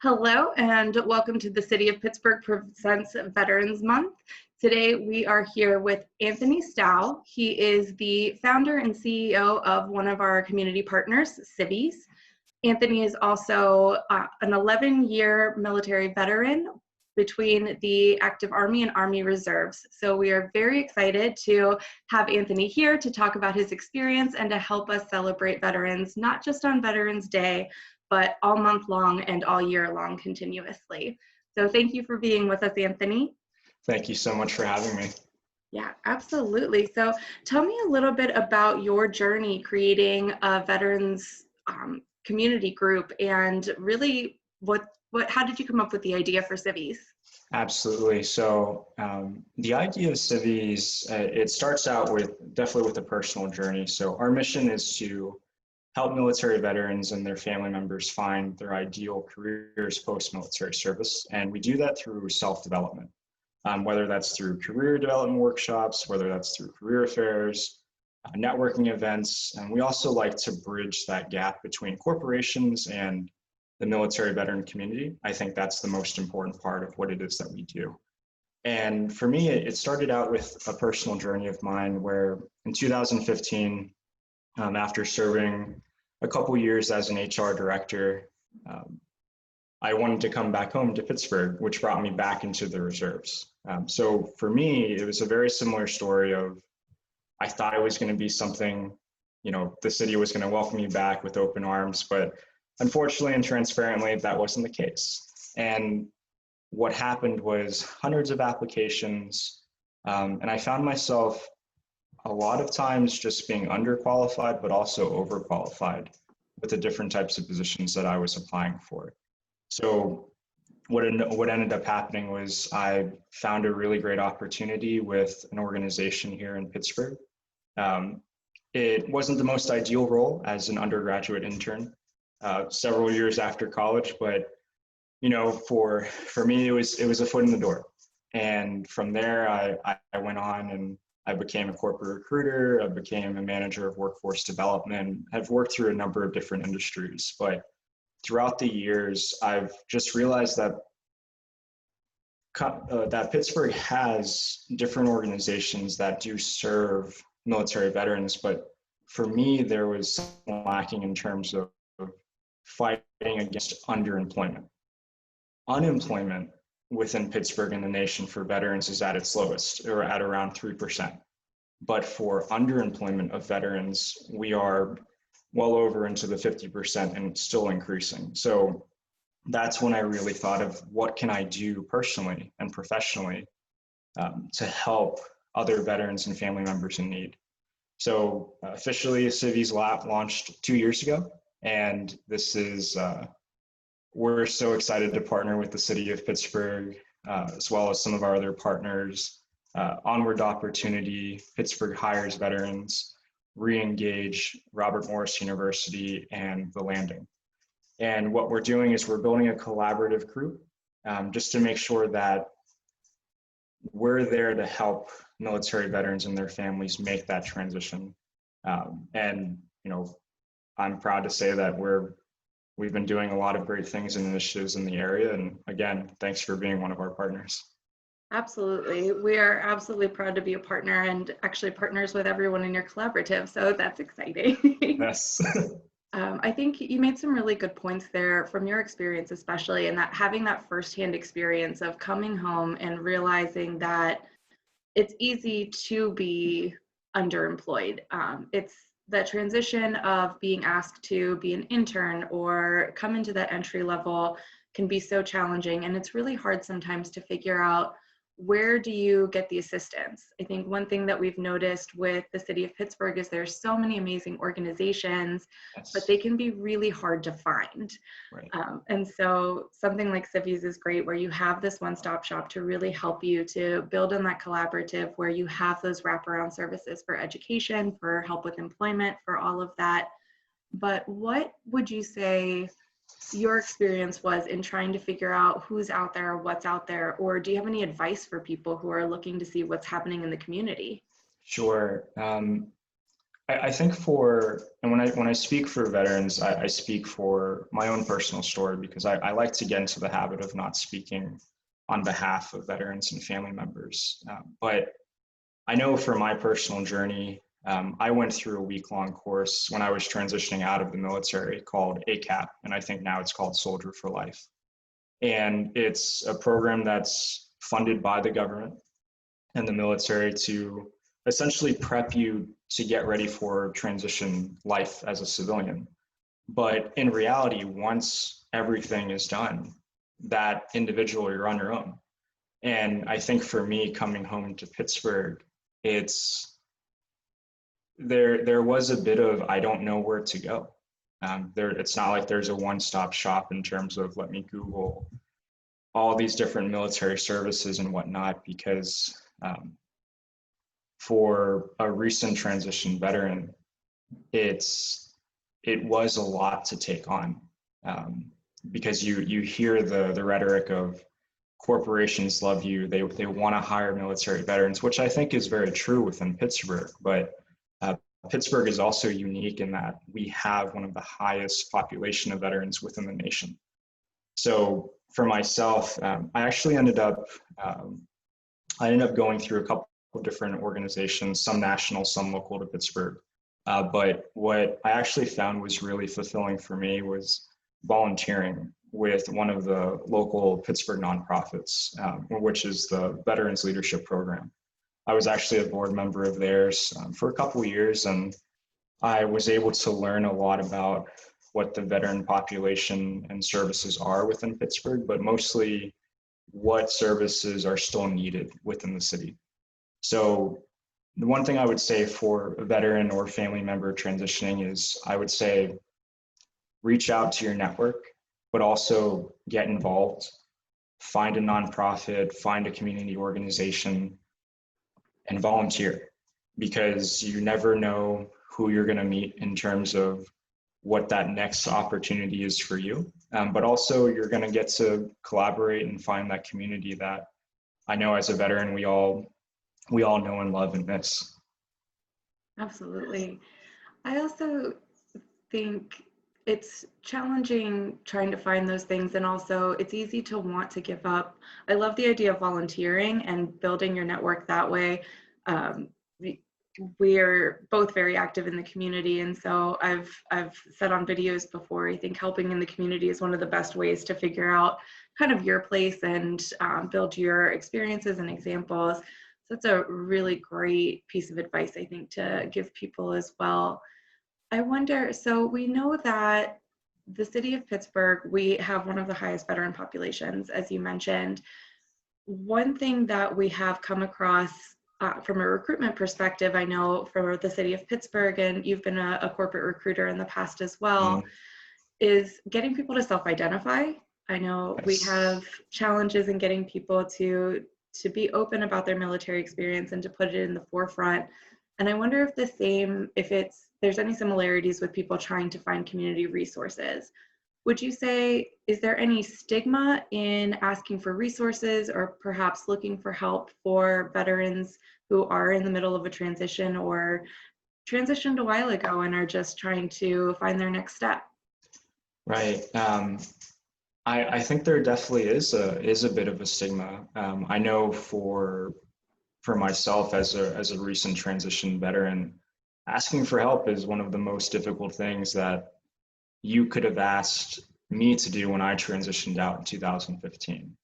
Hello and welcome to the City of Pittsburgh Presents Veterans Month. Today we are here with Anthony Stough. He is the founder and CEO of one of our community partners, CIVEASE. Anthony is also an 11-year military veteran between the active Army and Army Reserves. So we are very excited to have Anthony here to talk about his experience and to help us celebrate veterans, not just on Veterans Day, but all month long and all year long continuously. So thank you for being with us, Anthony. Thank you so much for having me. Yeah, absolutely. So tell me a little bit about your journey creating a veterans community group, and really how did you come up with the idea for CIVEASE? Absolutely. So the idea of CIVEASE, it starts out definitely with a personal journey. So our mission is to help military veterans and their family members find their ideal careers post-military service. And we do that through self-development, whether that's through career development workshops, whether that's through career fairs, networking events. And we also like to bridge that gap between corporations and the military veteran community. I think that's the most important part of what it is that we do. And for me, it started out with a personal journey of mine where in 2015, after serving a couple years as an HR director, I wanted to come back home to Pittsburgh, which brought me back into the reserves. So for me, it was a very similar story of, I thought it was going to be something, the city was going to welcome me back with open arms, but unfortunately and transparently, that wasn't the case. And what happened was hundreds of applications, and I found myself a lot of times just being underqualified, but also overqualified with the different types of positions that I was applying for. So what ended up happening was I found a really great opportunity with an organization here in Pittsburgh. It wasn't the most ideal role as an undergraduate intern several years after college, but for me, it was a foot in the door. And from there, I went on and I became a corporate recruiter. I became a manager of workforce development. I've worked through a number of different industries, but throughout the years, I've just realized that Pittsburgh has different organizations that do serve military veterans, but for me, there was something lacking in terms of fighting against underemployment. Unemployment within Pittsburgh and the nation for veterans is at its lowest, or at around 3%. But for underemployment of veterans, we are well over into the 50% and still increasing. So that's when I really thought of what can I do personally and professionally to help other veterans and family members in need. So officially, CIVEASE launched 2 years ago, and this is we're so excited to partner with the City of Pittsburgh, as well as some of our other partners, Onward Opportunity, Pittsburgh Hires Veterans, Reengage, Robert Morris University, and The Landing. And what we're doing is we're building a collaborative group just to make sure that we're there to help military veterans and their families make that transition. And I'm proud to say that we've been doing a lot of great things and initiatives in the area. And again, thanks for being one of our partners. Absolutely. We are absolutely proud to be a partner, and actually partners with everyone in your collaborative. So that's exciting. Yes. I think you made some really good points there from your experience, especially, and that having that firsthand experience of coming home and realizing that it's easy to be underemployed. It's the transition of being asked to be an intern or come into that entry level can be so challenging, and it's really hard sometimes to figure out where do you get the assistance. I think one thing that we've noticed with the City of Pittsburgh is there's so many amazing organizations, Yes. but they can be really hard to find. Right. And so something like CIVEASE is great, where you have this one-stop shop to really help you to build on that collaborative, where you have those wraparound services for education, for help with employment, for all of that. But what would you say your experience was in trying to figure out who's out there, what's out there, or do you have any advice for people who are looking to see what's happening in the community? Sure. I think and when I speak for veterans, I speak for my own personal story, because I like to get into the habit of not speaking on behalf of veterans and family members. But I know for my personal journey, I went through a week-long course when I was transitioning out of the military called ACAP, and I think now it's called Soldier for Life. And it's a program that's funded by the government and the military to essentially prep you to get ready for transition life as a civilian. But in reality, once everything is done, that individual, you're on your own. And I think for me, coming home to Pittsburgh, there was a bit of, I don't know where to go. It's not like there's a one-stop shop in terms of, let me Google all these different military services and whatnot, because for a recent transition veteran, it was a lot to take on, because you hear the rhetoric of corporations love you, they want to hire military veterans, which I think is very true within Pittsburgh, but Pittsburgh is also unique in that we have one of the highest population of veterans within the nation. So for myself, I actually ended up going through a couple of different organizations, some national, some local to Pittsburgh. But what I actually found was really fulfilling for me was volunteering with one of the local Pittsburgh nonprofits, which is the Veterans Leadership Program. I was actually a board member of theirs for a couple of years, and I was able to learn a lot about what the veteran population and services are within Pittsburgh, but mostly what services are still needed within the city. So the one thing I would say for a veteran or family member transitioning is, I would say, reach out to your network, but also get involved. Find a nonprofit, find a community organization, and volunteer, because you never know who you're going to meet in terms of what that next opportunity is for you. But also you're going to get to collaborate and find that community that I know as a veteran, we all know and love and miss. Absolutely. I also think it's challenging trying to find those things, and also it's easy to want to give up. I love the idea of volunteering and building your network that way. We're both very active in the community, and so I've said on videos before, I think helping in the community is one of the best ways to figure out kind of your place and build your experiences and examples. So that's a really great piece of advice, I think, to give people as well. I wonder, so we know that the city of Pittsburgh, we have one of the highest veteran populations, as you mentioned. One thing that we have come across from a recruitment perspective, I know for the city of Pittsburgh, and you've been a corporate recruiter in the past as well, is getting people to self-identify. I know we have challenges in getting people to be open about their military experience and to put it in the forefront. And I wonder if there's any similarities with people trying to find community resources. Would you say, is there any stigma in asking for resources or perhaps looking for help for veterans who are in the middle of a transition or transitioned a while ago and are just trying to find their next step? Right. I think there definitely is a bit of a stigma. I know for myself as a recent transition veteran, asking for help is one of the most difficult things that you could have asked me to do when I transitioned out in 2015.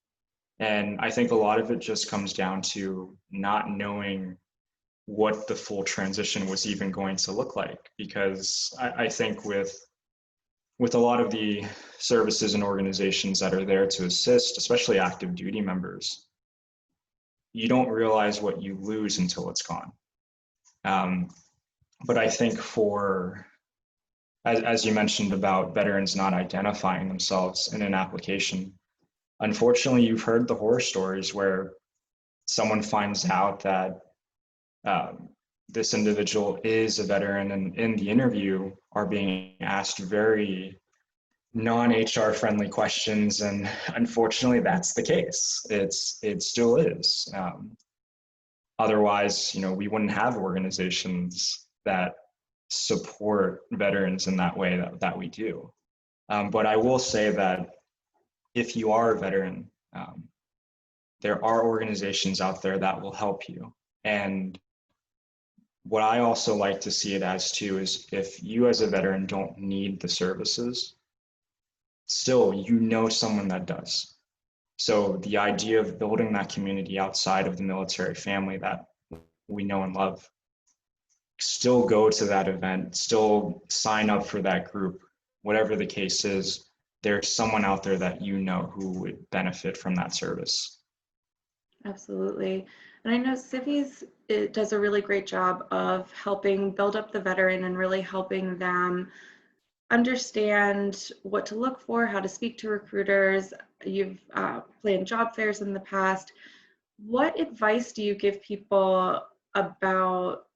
And I think a lot of it just comes down to not knowing what the full transition was even going to look like. Because I think with a lot of the services and organizations that are there to assist, especially active duty members, you don't realize what you lose until it's gone. But I think as you mentioned about veterans not identifying themselves in an application, unfortunately, you've heard the horror stories where someone finds out that this individual is a veteran, and in the interview are being asked very non-HR friendly questions, and unfortunately, that's the case. It still is. Otherwise, we wouldn't have organizations that support veterans in that way that we do. But I will say that if you are a veteran, there are organizations out there that will help you. And what I also like to see it as too is if you as a veteran don't need the services, still you know someone that does. So the idea of building that community outside of the military family that we know and love, still go to that event, still sign up for that group, whatever the case is, there's someone out there that you know who would benefit from that service. Absolutely. And I know CIVEASE, it does a really great job of helping build up the veteran and really helping them understand what to look for, how to speak to recruiters. You've planned job fairs in the past. What advice do you give people about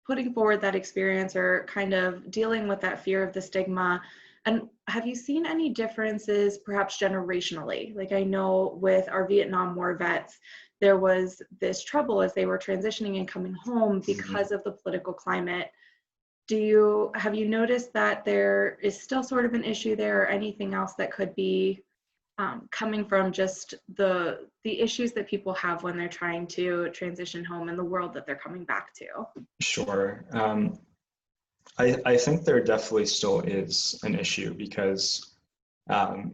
putting forward that experience or kind of dealing with that fear of the stigma? And have you seen any differences perhaps generationally? Like I know with our Vietnam War vets, there was this trouble as they were transitioning and coming home because of the political climate. Have you noticed that there is still sort of an issue there, or anything else that could be coming from just the issues that people have when they're trying to transition home and the world that they're coming back to? Sure. I think there definitely still is an issue because I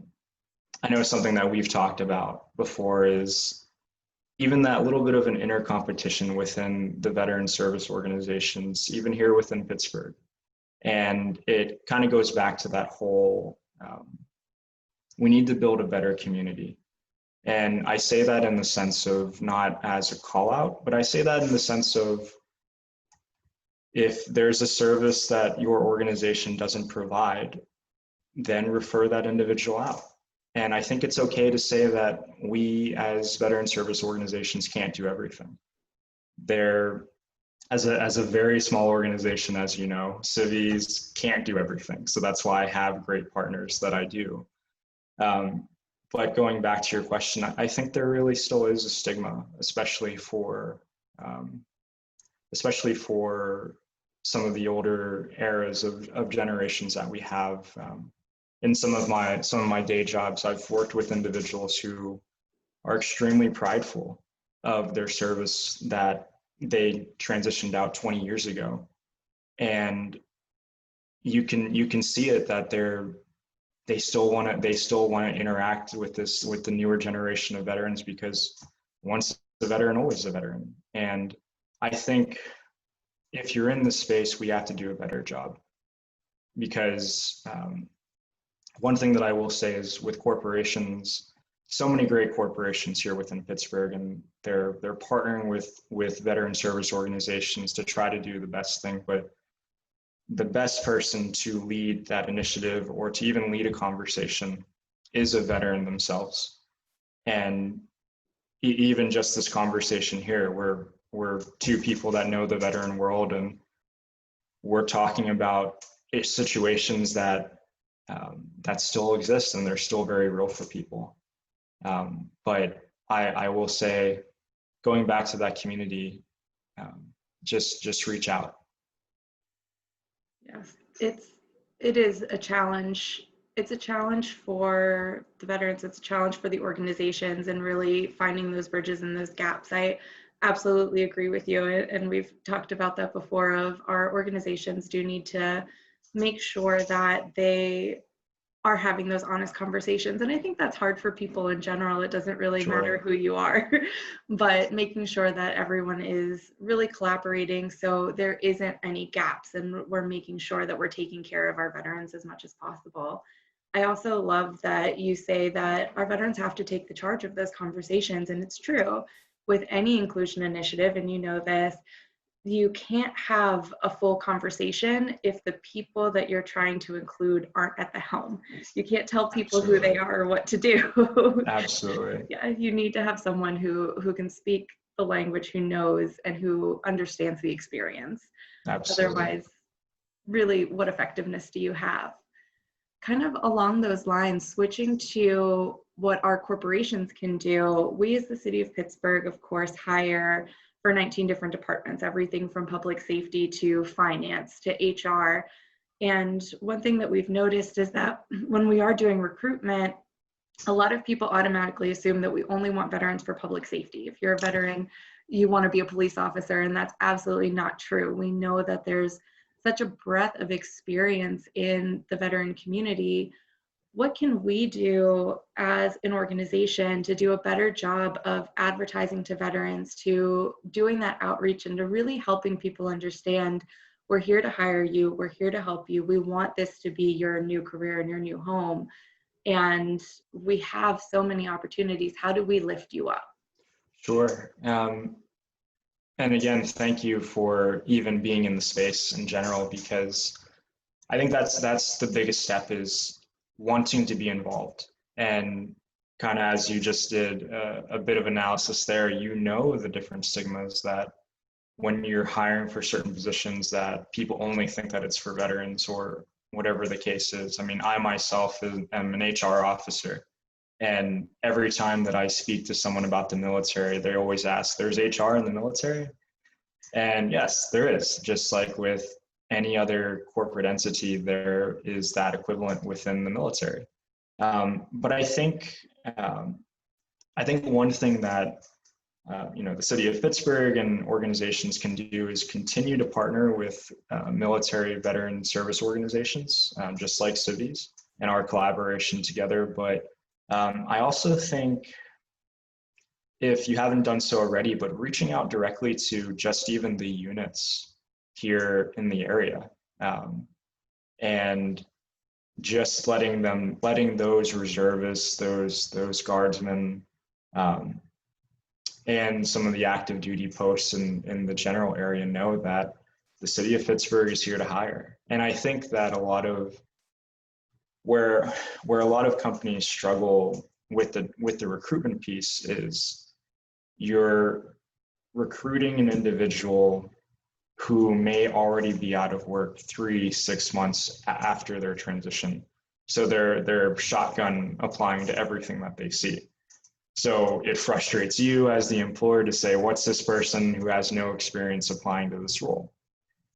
know something that we've talked about before is even that little bit of an inner competition within the veteran service organizations, even here within Pittsburgh. And it kind of goes back to that whole, we need to build a better community. And I say that in the sense of not as a call out, but I say that in the sense of if there's a service that your organization doesn't provide, then refer that individual out. And I think it's okay to say that we as veteran service organizations can't do everything. They're, as a very small organization, as you know, CIVEASE can't do everything. So that's why I have great partners that I do. But going back to your question, I think there really still is a stigma, especially for some of the older eras of generations that we have. In some of my day jobs, I've worked with individuals who are extremely prideful of their service that they transitioned out 20 years ago, and you can see it that they still want to interact with the newer generation of veterans, because once a veteran, always a veteran. And I think if you're in this space, we have to do a better job, because one thing that I will say is with corporations, so many great corporations here within Pittsburgh, and they're partnering with veteran service organizations to try to do the best thing. But the best person to lead that initiative or to even lead a conversation is a veteran themselves. And even just this conversation here, we're two people that know the veteran world, and we're talking about situations that still exist, and they're still very real for people. But I will say, going back to that community, just reach out. Yes, it is a challenge. It's a challenge for the veterans. It's a challenge for the organizations, and really finding those bridges and those gaps. I absolutely agree with you, and we've talked about that before. Of our organizations do need to make sure that they are having those honest conversations. And I think that's hard for people in general. It doesn't really matter who you are, but making sure that everyone is really collaborating so there isn't any gaps, and we're making sure that we're taking care of our veterans as much as possible. I also love that you say that our veterans have to take the charge of those conversations, and it's true with any inclusion initiative, and you know this. You can't have a full conversation if the people that you're trying to include aren't at the helm. You can't tell people who they are or what to do. Absolutely. Yeah, you need to have someone who can speak the language, who knows, and who understands the experience. Absolutely. Otherwise, really, what effectiveness do you have? Kind of along those lines, switching to what our corporations can do, we as the City of Pittsburgh, of course, hire for 19 different departments, everything from public safety to finance to HR. And one thing that we've noticed is that when we are doing recruitment, a lot of people automatically assume that we only want veterans for public safety. If you're a veteran, you want to be a police officer, and that's absolutely not true. We know that there's such a breadth of experience in the veteran community. What can we do as an organization to do a better job of advertising to veterans, to doing that outreach, and to really helping people understand we're here to hire you, we're here to help you, we want this to be your new career and your new home, and we have so many opportunities. How do we lift you up? Sure. And again, thank you for even being in the space in general, because I think that's the biggest step, is wanting to be involved. And kind of as you just did a bit of analysis there, you know the different stigmas that when you're hiring for certain positions, that people only think that it's for veterans or whatever the case is. I mean, I myself am an HR officer, and every time that I speak to someone about the military, they always ask, there's HR in the military? And yes, there is. Just like with any other corporate entity, there is that equivalent within the military. But I think one thing that the City of Pittsburgh and organizations can do is continue to partner with military veteran service organizations, just like CIVEASE, and our collaboration together. But I also think, if you haven't done so already, but reaching out directly to just even the units here in the area, and just letting those reservists, those guardsmen, and some of the active duty posts in the general area know that the City of Pittsburgh is here to hire. And I think that where a lot of companies struggle with the recruitment piece is you're recruiting an individual who may already be out of work 3-6 months after their transition. So they're shotgun applying to everything that they see. So it frustrates you as the employer to say, what's this person who has no experience applying to this role?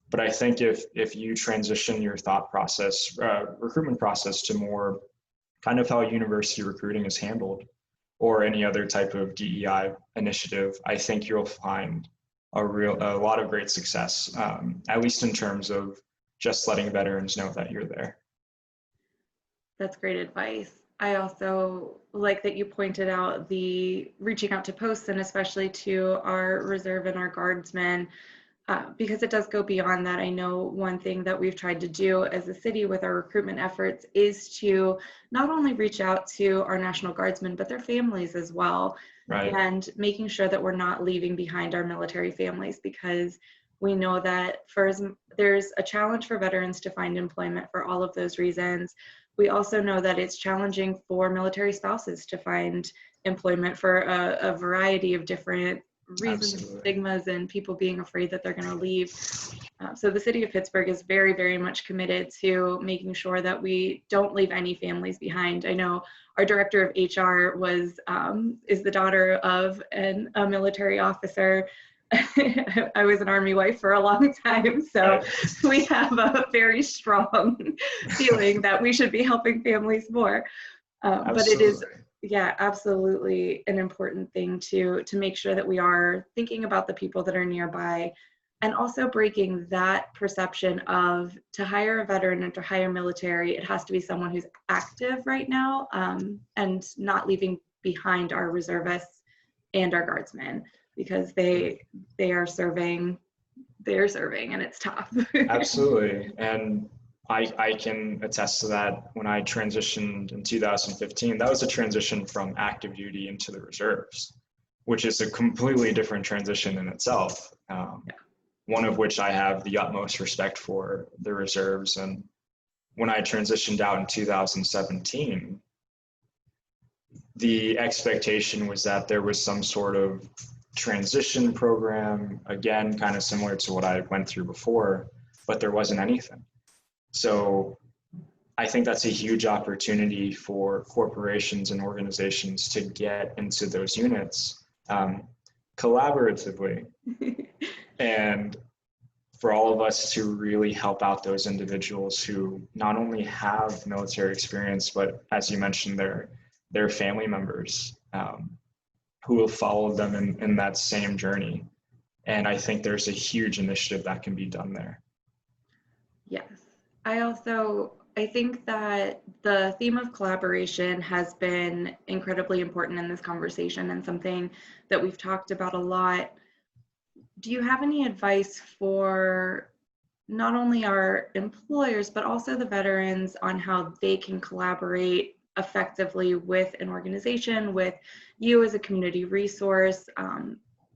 But I think if you transition your thought process, recruitment process, to more kind of how university recruiting is handled, or any other type of DEI initiative, I think you'll find a lot of great success, at least in terms of just letting veterans know that you're there. That's great advice. I also like that you pointed out the reaching out to posts, and especially to our reserve and our guardsmen, because it does go beyond that. I know one thing that we've tried to do as a city with our recruitment efforts is to not only reach out to our National Guardsmen, but their families as well. Right. And making sure that we're not leaving behind our military families, because we know that there's a challenge for veterans to find employment for all of those reasons. We also know that it's challenging for military spouses to find employment for a variety of different reasons. Absolutely. Stigmas, and people being afraid that they're going to leave. So the City of Pittsburgh is very, very much committed to making sure that we don't leave any families behind. I know our director of HR is the daughter of a military officer. I was an Army wife for a long time, so we have a very strong feeling that we should be helping families more. But it is, yeah, absolutely an important thing to make sure that we are thinking about the people that are nearby, and also breaking that perception of, to hire a veteran and to hire military, it has to be someone who's active right now, and not leaving behind our reservists and our guardsmen, because they are serving, and it's tough. Absolutely. And I can attest to that. When I transitioned in 2015, that was a transition from active duty into the reserves, which is a completely different transition in itself. One of which I have the utmost respect for, the reserves. And when I transitioned out in 2017, the expectation was that there was some sort of transition program, again, kind of similar to what I went through before, but there wasn't anything. So I think that's a huge opportunity for corporations and organizations to get into those units. collaboratively, and for all of us to really help out those individuals who not only have military experience, but as you mentioned, their family members who will follow them in that same journey. And I think there's a huge initiative that can be done there. Yes. I think that the theme of collaboration has been incredibly important in this conversation and something that we've talked about a lot. Do you have any advice for not only our employers, but also the veterans on how they can collaborate effectively with an organization, with you as a community resource,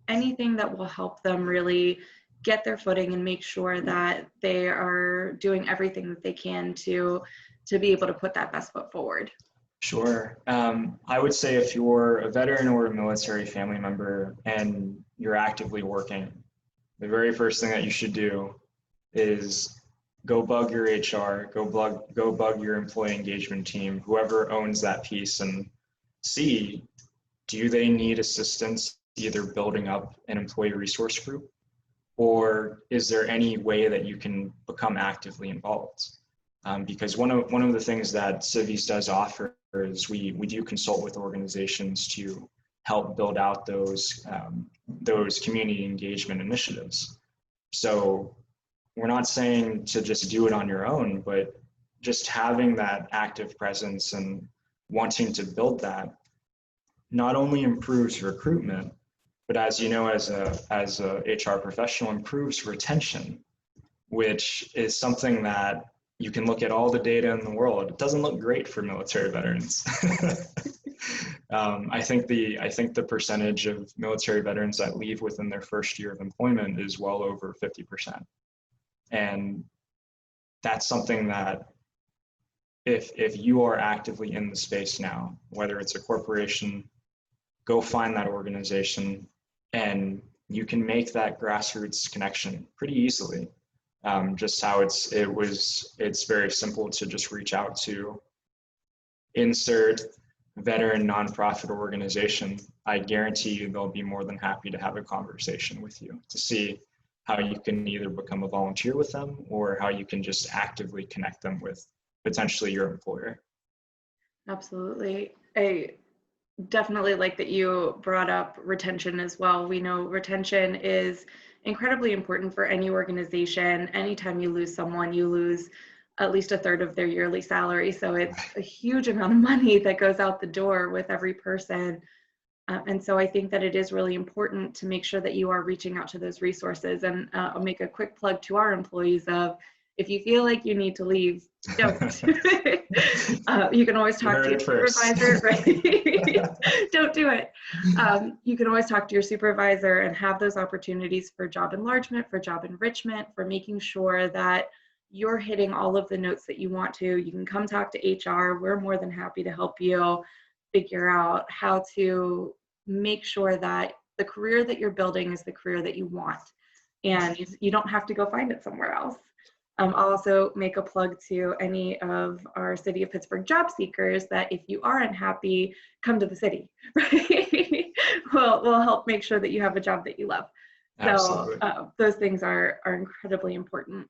anything that will help them really get their footing and make sure that they are doing everything that they can to be able to put that best foot forward? Sure. I would say if you're a veteran or a military family member and you're actively working, the very first thing that you should do is go bug your HR, go bug your employee engagement team, whoever owns that piece, and see, do they need assistance either building up an employee resource group, or is there any way that you can become actively involved? Because one of the things that CIVEASE does offer is we do consult with organizations to help build out those community engagement initiatives. So we're not saying to just do it on your own, but just having that active presence and wanting to build that not only improves recruitment, but as you know, as a HR professional, improves retention, which is something that you can look at all the data in the world. It doesn't look great for military veterans. I think the percentage of military veterans that leave within their first year of employment is well over 50%. And that's something that if you are actively in the space now, whether it's a corporation, go find that organization and you can make that grassroots connection pretty easily. Just how it's very simple to just reach out to insert veteran nonprofit organization. I guarantee you they'll be more than happy to have a conversation with you to see how you can either become a volunteer with them or how you can just actively connect them with potentially your employer. Absolutely. I definitely like that you brought up retention as well. We know retention is incredibly important for any organization. Anytime you lose someone, you lose at least a third of their yearly salary. So it's a huge amount of money that goes out the door with every person. And so I think that it is really important to make sure that you are reaching out to those resources. And I'll make a quick plug to our employees of, if you feel like you need to leave, don't. You can always talk to your supervisor, right? Don't do it. You can always talk to your supervisor and have those opportunities for job enlargement, for job enrichment, for making sure that you're hitting all of the notes that you want to. You can come talk to HR. We're more than happy to help you figure out how to make sure that the career that you're building is the career that you want. And you don't have to go find it somewhere else. I'll also make a plug to any of our City of Pittsburgh job seekers that if you are unhappy, come to the city, right? We'll help make sure that you have a job that you love. Absolutely. So those things are incredibly important.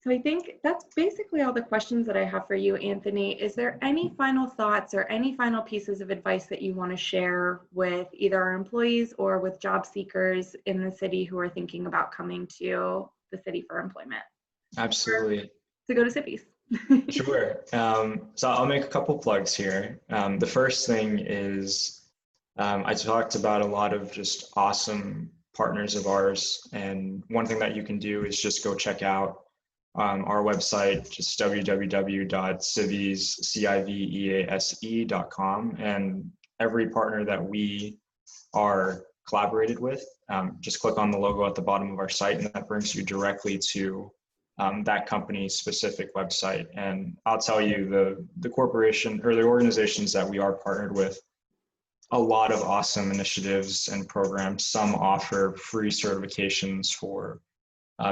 So I think that's basically all the questions that I have for you, Anthony. Is there any final thoughts or any final pieces of advice that you want to share with either our employees or with job seekers in the city who are thinking about coming to the city for employment? Absolutely. To go to CIVEASE. Sure. So I'll make a couple plugs here. The first thing is I talked about a lot of just awesome partners of ours. And one thing that you can do is just go check out our website, just www.civease.com. And every partner that we are collaborated with, just click on the logo at the bottom of our site and that brings you directly to that company's specific website. And I'll tell you, the corporation or the organizations that we are partnered with, a lot of awesome initiatives and programs. Some offer free certifications for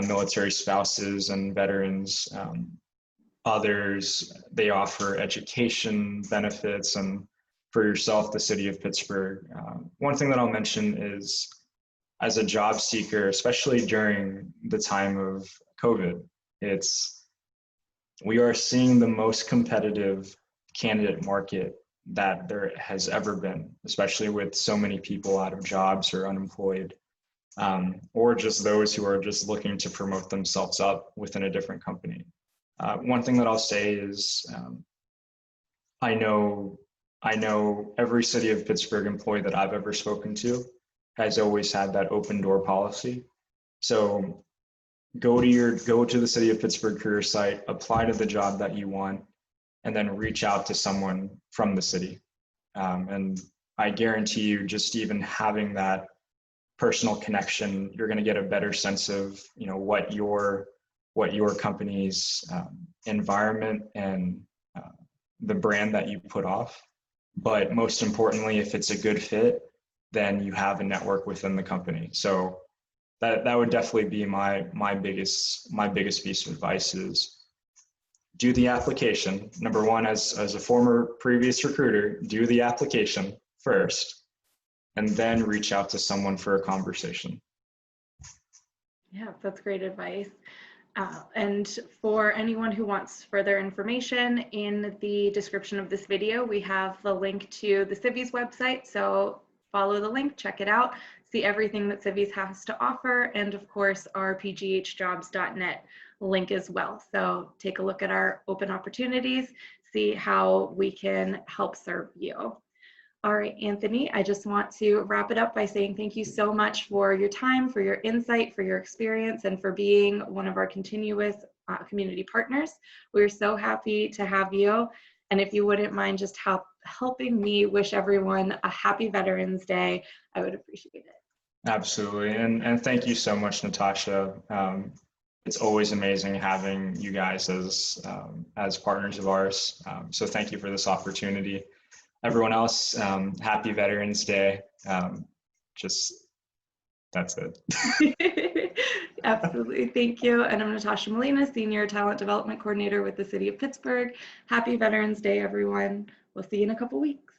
military spouses and veterans. Others, they offer education benefits, and for yourself, the City of Pittsburgh. One thing that I'll mention is as a job seeker, especially during the time of COVID, we are seeing the most competitive candidate market that there has ever been, especially with so many people out of jobs or unemployed, or just those who are just looking to promote themselves up within a different company. One thing that I'll say is I know every City of Pittsburgh employee that I've ever spoken to has always had that open door policy. So go to the City of Pittsburgh career site, apply to the job that you want, and then reach out to someone from the city. And I guarantee you, just even having that personal connection, you're going to get a better sense of, you know, what your company's environment and the brand that you put off. But most importantly, if it's a good fit, then you have a network within the company. So that would definitely be my biggest piece of advice is do the application. Number one, as a former previous recruiter, do the application first, and then reach out to someone for a conversation. Yeah, that's great advice. And for anyone who wants further information, in the description of this video, we have the link to the CIVEASE website. So follow the link, check it out, see everything that CIVEASE has to offer, and of course, our pghjobs.net link as well. So take a look at our open opportunities, see how we can help serve you. All right, Anthony, I just want to wrap it up by saying thank you so much for your time, for your insight, for your experience, and for being one of our continuous community partners. We're so happy to have you. And if you wouldn't mind just helping me wish everyone a happy Veterans Day, I would appreciate it. Absolutely, and thank you so much, Natasha. It's always amazing having you guys as partners of ours. So thank you for this opportunity. Everyone else, happy Veterans Day. That's it. Absolutely, thank you. And I'm Natasha Molina, Senior Talent Development Coordinator with the City of Pittsburgh. Happy Veterans Day, everyone. We'll see you in a couple weeks.